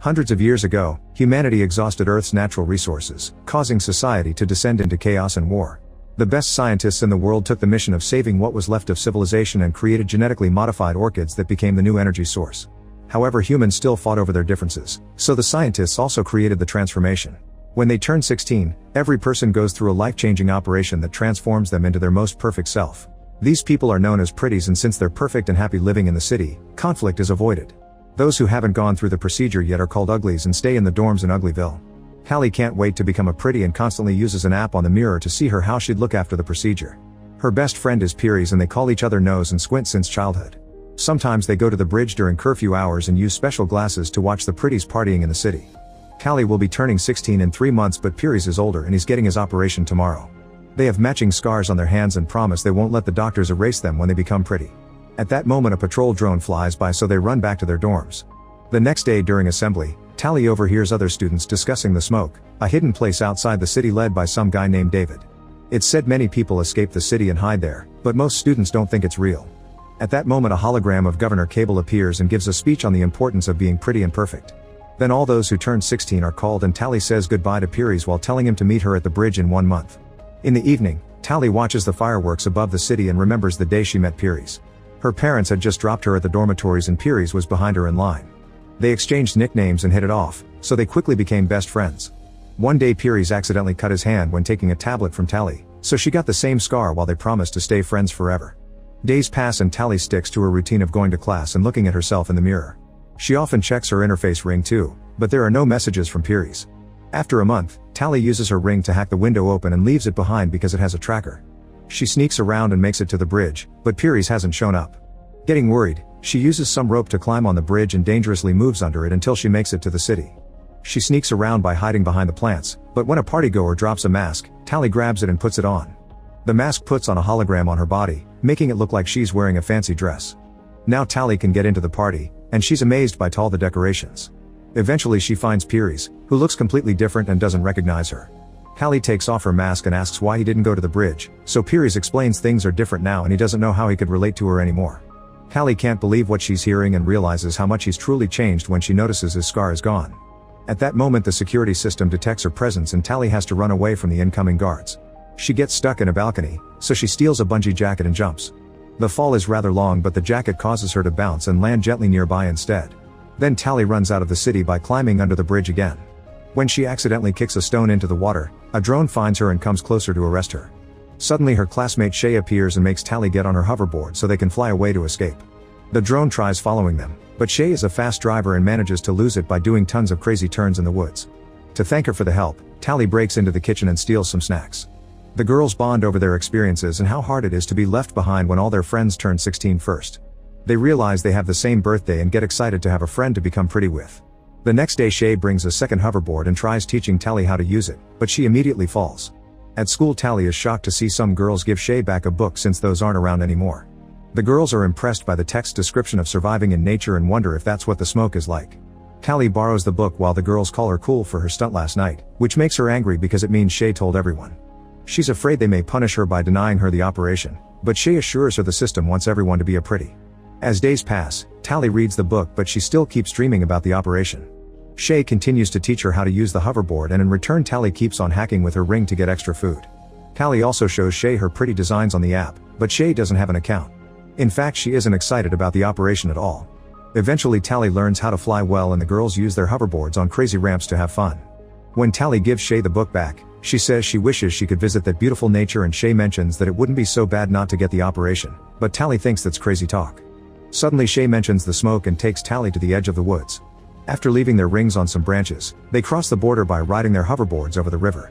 Hundreds of years ago, humanity exhausted Earth's natural resources, causing society to descend into chaos and war. The best scientists in the world took the mission of saving what was left of civilization and created genetically modified orchids that became the new energy source. However, humans still fought over their differences, so the scientists also created the transformation. When they turn 16, every person goes through a life-changing operation that transforms them into their most perfect self. These people are known as pretties, and since they're perfect and happy living in the city, conflict is avoided. Those who haven't gone through the procedure yet are called uglies and stay in the dorms in Uglyville. Callie can't wait to become a pretty and constantly uses an app on the mirror to see her how she'd look after the procedure. Her best friend is Pieris, and they call each other Nose and Squint since childhood. Sometimes they go to the bridge during curfew hours and use special glasses to watch the pretties partying in the city. Callie will be turning 16 in 3 months, but Pieris is older and he's getting his operation tomorrow. They have matching scars on their hands and promise they won't let the doctors erase them when they become pretty. At that moment a patrol drone flies by, so they run back to their dorms. The next day during assembly, Tally overhears other students discussing the Smoke, a hidden place outside the city led by some guy named David. It's said many people escape the city and hide there, but most students don't think it's real. At that moment a hologram of Governor Cable appears and gives a speech on the importance of being pretty and perfect. Then all those who turned 16 are called, and Tally says goodbye to Pieris while telling him to meet her at the bridge in 1 month. In the evening, Tally watches the fireworks above the city and remembers the day she met Pieris. Her parents had just dropped her at the dormitories and Pieris was behind her in line. They exchanged nicknames and hit it off, so they quickly became best friends. One day Pieris accidentally cut his hand when taking a tablet from Tally, so she got the same scar while they promised to stay friends forever. Days pass and Tally sticks to her routine of going to class and looking at herself in the mirror. She often checks her interface ring too, but there are no messages from Pieris. After a month, Tally uses her ring to hack the window open and leaves it behind because it has a tracker. She sneaks around and makes it to the bridge, but Pieris hasn't shown up. Getting worried, she uses some rope to climb on the bridge and dangerously moves under it until she makes it to the city. She sneaks around by hiding behind the plants, but when a partygoer drops a mask, Tally grabs it and puts it on. The mask puts on a hologram on her body, making it look like she's wearing a fancy dress. Now Tally can get into the party, and she's amazed by all the decorations. Eventually she finds Pieris, who looks completely different and doesn't recognize her. Callie takes off her mask and asks why he didn't go to the bridge, so Pieris explains things are different now and he doesn't know how he could relate to her anymore. Callie can't believe what she's hearing and realizes how much he's truly changed when she notices his scar is gone. At that moment the security system detects her presence and Tally has to run away from the incoming guards. She gets stuck in a balcony, so she steals a bungee jacket and jumps. The fall is rather long, but the jacket causes her to bounce and land gently nearby instead. Then Tally runs out of the city by climbing under the bridge again. When she accidentally kicks a stone into the water, a drone finds her and comes closer to arrest her. Suddenly her classmate Shay appears and makes Tally get on her hoverboard so they can fly away to escape. The drone tries following them, but Shay is a fast driver and manages to lose it by doing tons of crazy turns in the woods. To thank her for the help, Tally breaks into the kitchen and steals some snacks. The girls bond over their experiences and how hard it is to be left behind when all their friends turn 16 first. They realize they have the same birthday and get excited to have a friend to become pretty with. The next day Shay brings a second hoverboard and tries teaching Tally how to use it, but she immediately falls. At school Tally is shocked to see some girls give Shay back a book since those aren't around anymore. The girls are impressed by the text description of surviving in nature and wonder if that's what the smoke is like. Tally borrows the book while the girls call her cool for her stunt last night, which makes her angry because it means Shay told everyone. She's afraid they may punish her by denying her the operation, but Shay assures her the system wants everyone to be a pretty. As days pass, Tally reads the book but she still keeps dreaming about the operation. Shay continues to teach her how to use the hoverboard and in return Tally keeps on hacking with her ring to get extra food. Tally also shows Shay her pretty designs on the app, but Shay doesn't have an account. In fact she isn't excited about the operation at all. Eventually Tally learns how to fly well and the girls use their hoverboards on crazy ramps to have fun. When Tally gives Shay the book back, she says she wishes she could visit that beautiful nature and Shay mentions that it wouldn't be so bad not to get the operation, but Tally thinks that's crazy talk. Suddenly Shay mentions the smoke and takes Tally to the edge of the woods. After leaving their rings on some branches, they cross the border by riding their hoverboards over the river.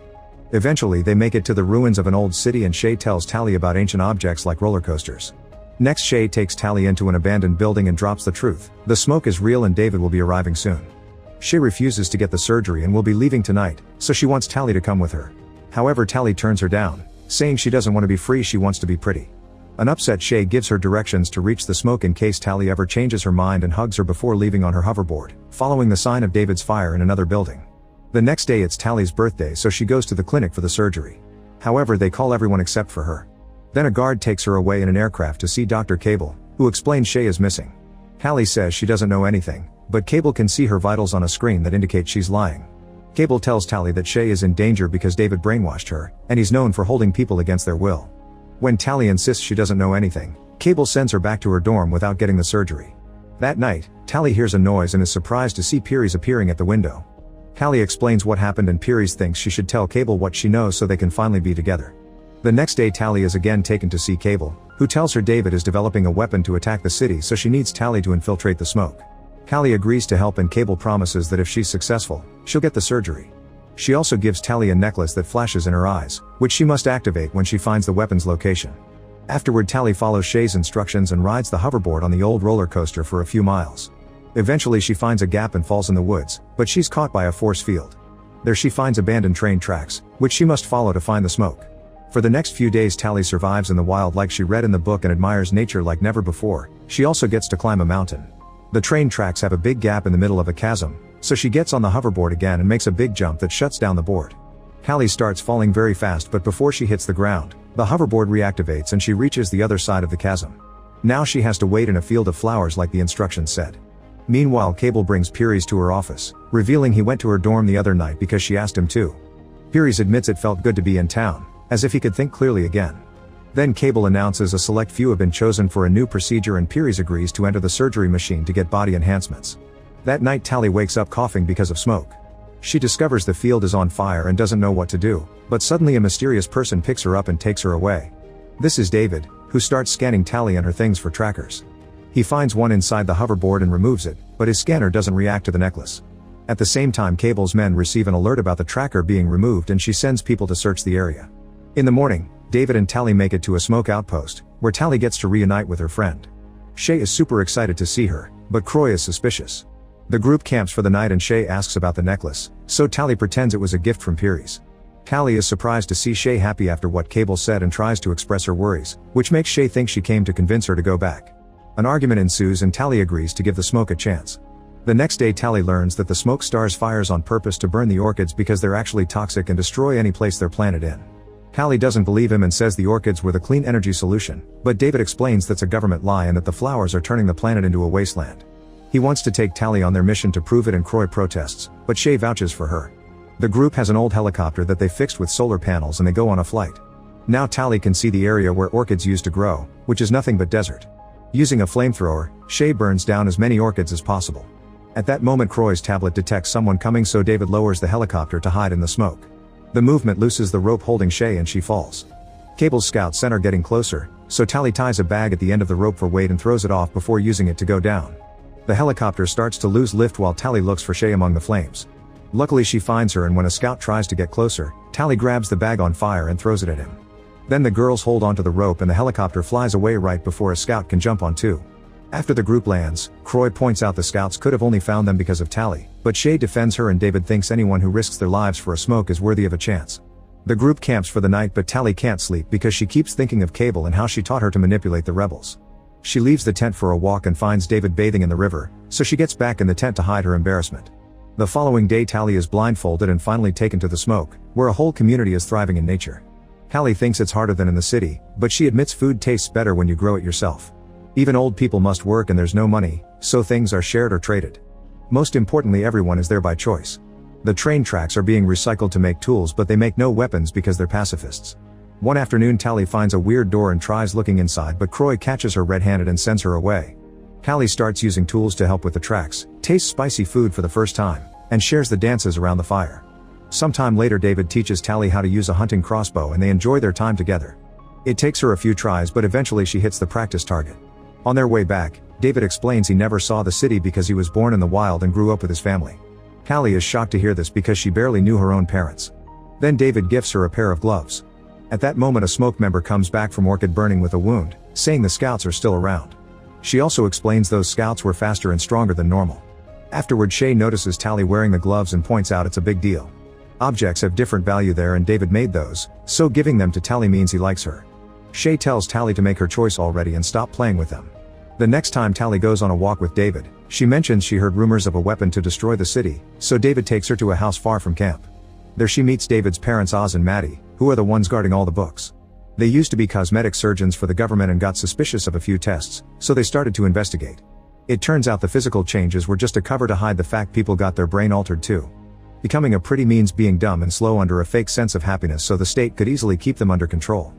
Eventually they make it to the ruins of an old city and Shay tells Tally about ancient objects like roller coasters. Next Shay takes Tally into an abandoned building and drops the truth: the smoke is real and David will be arriving soon. Shay refuses to get the surgery and will be leaving tonight, so she wants Tally to come with her. However Tally turns her down, saying she doesn't want to be free, she wants to be pretty. An upset Shay gives her directions to reach the smoke in case Tally ever changes her mind and hugs her before leaving on her hoverboard, following the sign of David's fire in another building. The next day it's Tally's birthday, so she goes to the clinic for the surgery. However they call everyone except for her. Then a guard takes her away in an aircraft to see Dr. Cable, who explains Shay is missing. Tally says she doesn't know anything, but Cable can see her vitals on a screen that indicates she's lying. Cable tells Tally that Shay is in danger because David brainwashed her, and he's known for holding people against their will. When Tally insists she doesn't know anything, Cable sends her back to her dorm without getting the surgery. That night, Tally hears a noise and is surprised to see Pieris appearing at the window. Tally explains what happened and Pieris thinks she should tell Cable what she knows so they can finally be together. The next day Tally is again taken to see Cable, who tells her David is developing a weapon to attack the city, so she needs Tally to infiltrate the smoke. Tally agrees to help and Cable promises that if she's successful, she'll get the surgery. She also gives Tally a necklace that flashes in her eyes, which she must activate when she finds the weapon's location. Afterward Tally follows Shay's instructions and rides the hoverboard on the old roller coaster for a few miles. Eventually she finds a gap and falls in the woods, but she's caught by a force field. There she finds abandoned train tracks, which she must follow to find the smoke. For the next few days Tally survives in the wild like she read in the book and admires nature like never before. She also gets to climb a mountain. The train tracks have a big gap in the middle of a chasm, so she gets on the hoverboard again and makes a big jump that shuts down the board. Tally starts falling very fast, but before she hits the ground, the hoverboard reactivates and she reaches the other side of the chasm. Now she has to wait in a field of flowers like the instructions said. Meanwhile Cable brings Pieris to her office, revealing he went to her dorm the other night because she asked him to. Pieris admits it felt good to be in town, as if he could think clearly again. Then Cable announces a select few have been chosen for a new procedure and Pieris agrees to enter the surgery machine to get body enhancements. That night Tally wakes up coughing because of smoke. She discovers the field is on fire and doesn't know what to do, but suddenly a mysterious person picks her up and takes her away. This is David, who starts scanning Tally and her things for trackers. He finds one inside the hoverboard and removes it, but his scanner doesn't react to the necklace. At the same time Cable's men receive an alert about the tracker being removed and she sends people to search the area. In the morning, David and Tally make it to a smoke outpost, where Tally gets to reunite with her friend. Shay is super excited to see her, but Croy is suspicious. The group camps for the night and Shay asks about the necklace, so Tally pretends it was a gift from Pieris. Tally is surprised to see Shay happy after what Cable said and tries to express her worries, which makes Shay think she came to convince her to go back. An argument ensues and Tally agrees to give the smoke a chance. The next day Tally learns that the smoke stars fires on purpose to burn the orchids because they're actually toxic and destroy any place they're planted in. Tally doesn't believe him and says the orchids were the clean energy solution, but David explains that's a government lie and that the flowers are turning the planet into a wasteland. He wants to take Tally on their mission to prove it and Croy protests, but Shay vouches for her. The group has an old helicopter that they fixed with solar panels and they go on a flight. Now Tally can see the area where orchids used to grow, which is nothing but desert. Using a flamethrower, Shay burns down as many orchids as possible. At that moment Croy's tablet detects someone coming, so David lowers the helicopter to hide in the smoke. The movement looses the rope holding Shay and she falls. Cable's scouts are getting closer, so Tally ties a bag at the end of the rope for weight and throws it off before using it to go down. The helicopter starts to lose lift while Tally looks for Shay among the flames. Luckily she finds her, and when a scout tries to get closer, Tally grabs the bag on fire and throws it at him. Then the girls hold onto the rope and the helicopter flies away right before a scout can jump on too. After the group lands, Croy points out the scouts could have only found them because of Tally, but Shay defends her and David thinks anyone who risks their lives for a smoke is worthy of a chance. The group camps for the night, but Tally can't sleep because she keeps thinking of Cable and how she taught her to manipulate the rebels. She leaves the tent for a walk and finds David bathing in the river, so she gets back in the tent to hide her embarrassment. The following day Tally is blindfolded and finally taken to the smoke, where a whole community is thriving in nature. Tally thinks it's harder than in the city, but she admits food tastes better when you grow it yourself. Even old people must work and there's no money, so things are shared or traded. Most importantly, everyone is there by choice. The train tracks are being recycled to make tools, but they make no weapons because they're pacifists. One afternoon Tally finds a weird door and tries looking inside, but Croy catches her red-handed and sends her away. Tally starts using tools to help with the tracks, tastes spicy food for the first time, and shares the dances around the fire. Sometime later David teaches Tally how to use a hunting crossbow and they enjoy their time together. It takes her a few tries, but eventually she hits the practice target. On their way back, David explains he never saw the city because he was born in the wild and grew up with his family. Tally is shocked to hear this because she barely knew her own parents. Then David gifts her a pair of gloves. At that moment a smoke member comes back from orchid burning with a wound, saying the scouts are still around. She also explains those scouts were faster and stronger than normal. Afterward Shay notices Tally wearing the gloves and points out it's a big deal. Objects have different value there and David made those, so giving them to Tally means he likes her. Shay tells Tally to make her choice already and stop playing with them. The next time Tally goes on a walk with David, she mentions she heard rumors of a weapon to destroy the city, so David takes her to a house far from camp. There she meets David's parents Oz and Maddie, who are the ones guarding all the books. They used to be cosmetic surgeons for the government and got suspicious of a few tests, so they started to investigate. It turns out the physical changes were just a cover to hide the fact people got their brain altered too. Becoming a pretty means being dumb and slow under a fake sense of happiness so the state could easily keep them under control.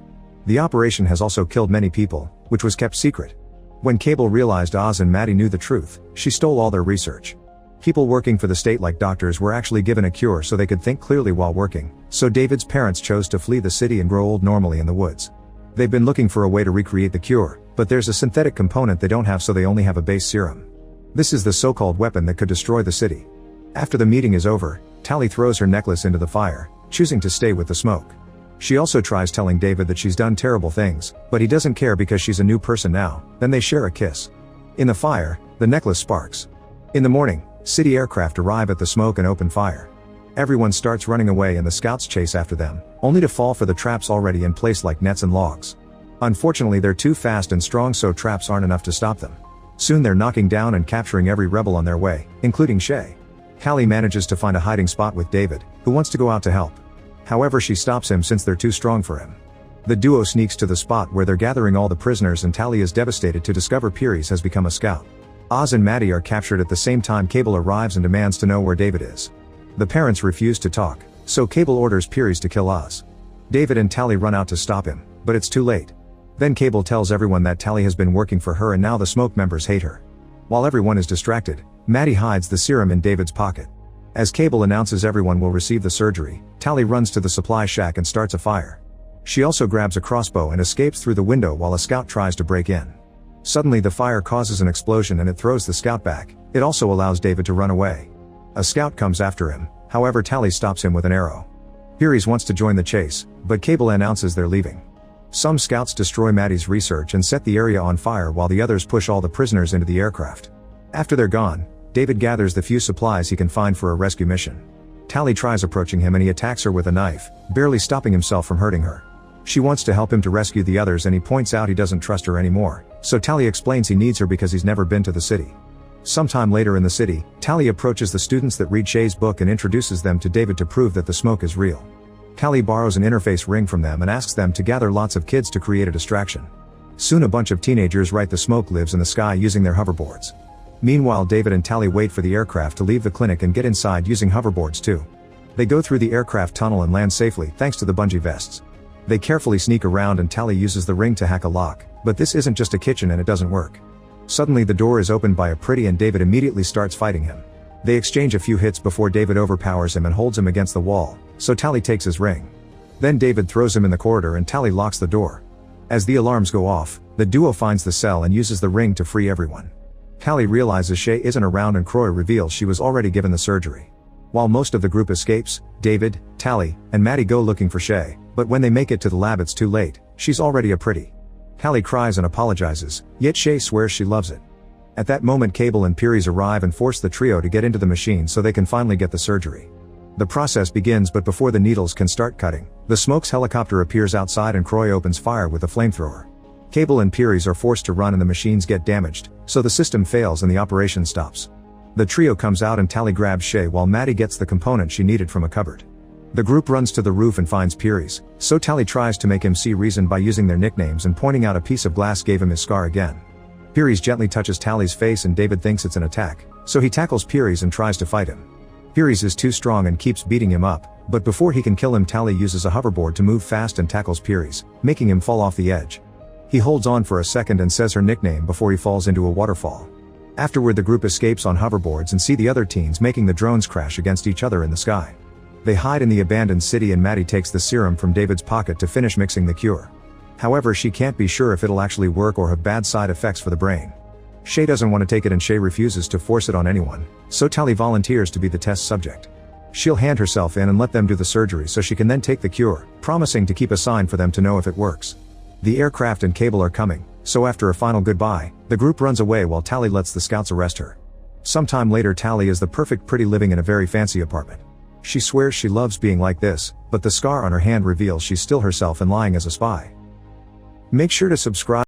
The operation has also killed many people, which was kept secret. When Cable realized Oz and Maddie knew the truth, she stole all their research. People working for the state like doctors were actually given a cure so they could think clearly while working, so David's parents chose to flee the city and grow old normally in the woods. They've been looking for a way to recreate the cure, but there's a synthetic component they don't have, so they only have a base serum. This is the so-called weapon that could destroy the city. After the meeting is over, Tally throws her necklace into the fire, choosing to stay with the smoke. She also tries telling David that she's done terrible things, but he doesn't care because she's a new person now. Then they share a kiss. In the fire, the necklace sparks. In the morning, city aircraft arrive at the smoke and open fire. Everyone starts running away and the scouts chase after them, only to fall for the traps already in place like nets and logs. Unfortunately, they're too fast and strong, so traps aren't enough to stop them. Soon they're knocking down and capturing every rebel on their way, including Shay. Callie manages to find a hiding spot with David, who wants to go out to help. However, she stops him since they're too strong for him. The duo sneaks to the spot where they're gathering all the prisoners, and Tally is devastated to discover Piries has become a scout. Oz and Maddie are captured at the same time. Cable arrives and demands to know where David is. The parents refuse to talk, so Cable orders Piries to kill Oz. David and Tally run out to stop him, but it's too late. Then Cable tells everyone that Tally has been working for her and now the smoke members hate her. While everyone is distracted, Maddie hides the serum in David's pocket. As Cable announces everyone will receive the surgery, Tally runs to the supply shack and starts a fire. She also grabs a crossbow and escapes through the window while a scout tries to break in. Suddenly the fire causes an explosion and it throws the scout back. It also allows David to run away. A scout comes after him, however Tally stops him with an arrow. Piries wants to join the chase, but Cable announces they're leaving. Some scouts destroy Maddie's research and set the area on fire while the others push all the prisoners into the aircraft. After they're gone, David gathers the few supplies he can find for a rescue mission. Tally tries approaching him and he attacks her with a knife, barely stopping himself from hurting her. She wants to help him to rescue the others and he points out he doesn't trust her anymore, so Tally explains he needs her because he's never been to the city. Sometime later in the city, Tally approaches the students that read Shay's book and introduces them to David to prove that the smoke is real. Tally borrows an interface ring from them and asks them to gather lots of kids to create a distraction. Soon a bunch of teenagers write the smoke lives in the sky using their hoverboards. Meanwhile, David and Tally wait for the aircraft to leave the clinic and get inside using hoverboards too. They go through the aircraft tunnel and land safely thanks to the bungee vests. They carefully sneak around and Tally uses the ring to hack a lock, but this isn't just a kitchen and it doesn't work. Suddenly the door is opened by a pretty and David immediately starts fighting him. They exchange a few hits before David overpowers him and holds him against the wall, so Tally takes his ring. Then David throws him in the corridor and Tally locks the door. As the alarms go off, the duo finds the cell and uses the ring to free everyone. Tally realizes Shay isn't around and Croy reveals she was already given the surgery. While most of the group escapes, David, Tally, and Maddie go looking for Shay, but when they make it to the lab it's too late. She's already a pretty. Tally cries and apologizes, yet Shay swears she loves it. At that moment Cable and Piries arrive and force the trio to get into the machine so they can finally get the surgery. The process begins, but before the needles can start cutting, the Smokes helicopter appears outside and Croy opens fire with a flamethrower. Cable and Piries are forced to run and the machines get damaged, so the system fails and the operation stops. The trio comes out and Tally grabs Shay while Maddie gets the component she needed from a cupboard. The group runs to the roof and finds Piries, so Tally tries to make him see reason by using their nicknames and pointing out a piece of glass gave him his scar again. Piries gently touches Tally's face and David thinks it's an attack, so he tackles Piries and tries to fight him. Piries is too strong and keeps beating him up, but before he can kill him Tally uses a hoverboard to move fast and tackles Piries, making him fall off the edge. He holds on for a second and says her nickname before he falls into a waterfall. Afterward the group escapes on hoverboards and see the other teens making the drones crash against each other in the sky. They hide in the abandoned city and Maddie takes the serum from David's pocket to finish mixing the cure. However, she can't be sure if it'll actually work or have bad side effects for the brain. Shay doesn't want to take it and Shay refuses to force it on anyone, so Tally volunteers to be the test subject. She'll hand herself in and let them do the surgery so she can then take the cure, promising to keep a sign for them to know if it works. The aircraft and Cable are coming, so after a final goodbye, the group runs away while Tally lets the scouts arrest her. Sometime later Tally is the perfect pretty living in a very fancy apartment. She swears she loves being like this, but the scar on her hand reveals she's still herself and lying as a spy. Make sure to subscribe.